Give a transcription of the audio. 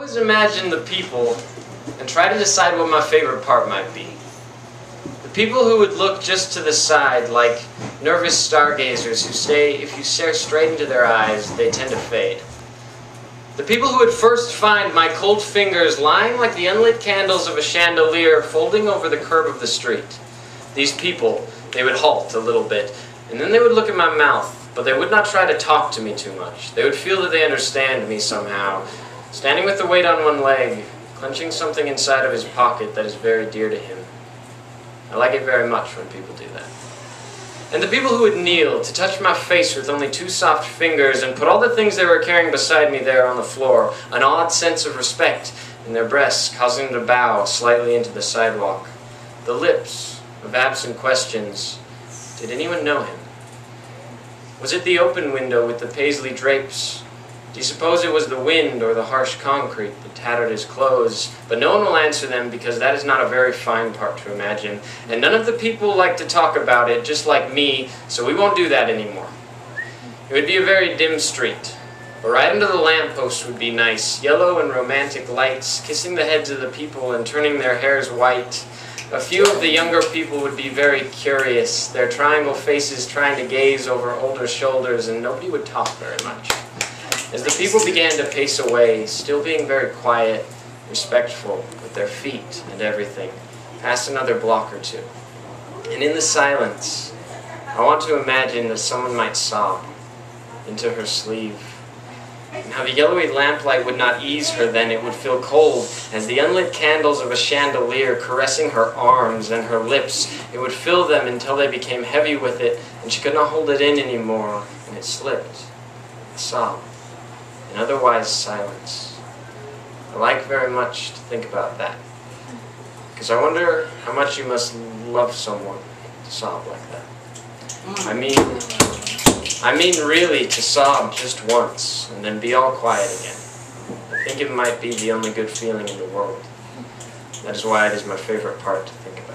always imagine the people and try to decide what my favorite part might be. The people who would look just to the side like nervous stargazers who say if you stare straight into their eyes, they tend to fade. The people who would first find my cold fingers lying like the unlit candles of a chandelier folding over the curb of the street. These people, they would halt a little bit, and then they would look at my mouth, but they would not try to talk to me too much. They would feel that they understand me somehow, standing with the weight on one leg, clenching something inside of his pocket that is very dear to him. I like it very much when people do that. And the people who would kneel to touch my face with only two soft fingers and put all the things they were carrying beside me there on the floor, an odd sense of respect in their breasts, causing them to bow slightly into the sidewalk. The lips of absent questions. Did anyone know him? Was it the open window with the paisley drapes? Do you suppose it was the wind or the harsh concrete that tattered his clothes? But no one will answer them because that is not a very fine part to imagine. And none of the people like to talk about it, just like me, so we won't do that anymore. It would be a very dim street. But right under the lamppost would be nice, yellow and romantic lights, kissing the heads of the people and turning their hairs white. A few of the younger people would be very curious, their triangle faces trying to gaze over older shoulders, and nobody would talk very much. As the people began to pace away, still being very quiet, respectful with their feet and everything, past another block or two. And in the silence, I want to imagine that someone might sob into her sleeve, and how the yellowy lamplight would not ease her then, it would feel cold, as the unlit candles of a chandelier caressing her arms and her lips, it would fill them until they became heavy with it, and she could not hold it in anymore, and it slipped, a sob. And otherwise silence. I like very much to think about that. Because I wonder how much you must love someone to sob like that. I mean really to sob just once and then be all quiet again. I think it might be the only good feeling in the world. That is why it is my favorite part to think about.